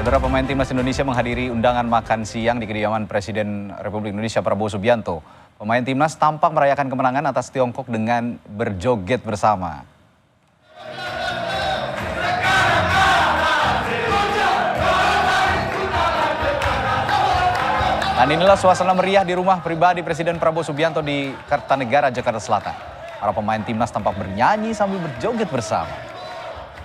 Saudara, pemain timnas Indonesia menghadiri undangan makan siang di kediaman Presiden Republik Indonesia Prabowo Subianto. Pemain timnas tampak merayakan kemenangan atas Tiongkok dengan berjoget bersama. Dan inilah suasana meriah di rumah pribadi Presiden Prabowo Subianto di Kertanegara, Jakarta Selatan. Para pemain timnas tampak bernyanyi sambil berjoget bersama.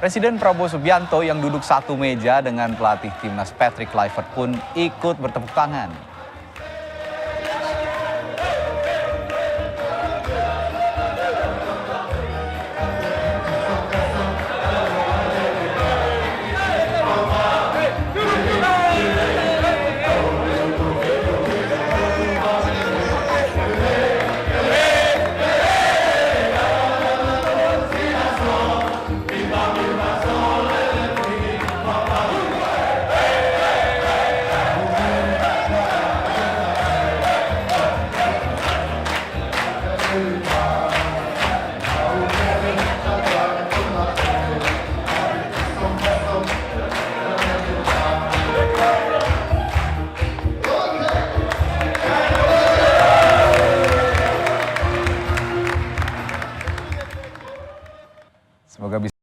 Presiden Prabowo Subianto yang duduk satu meja dengan pelatih timnas Patrick Kluivert pun ikut bertepuk tangan.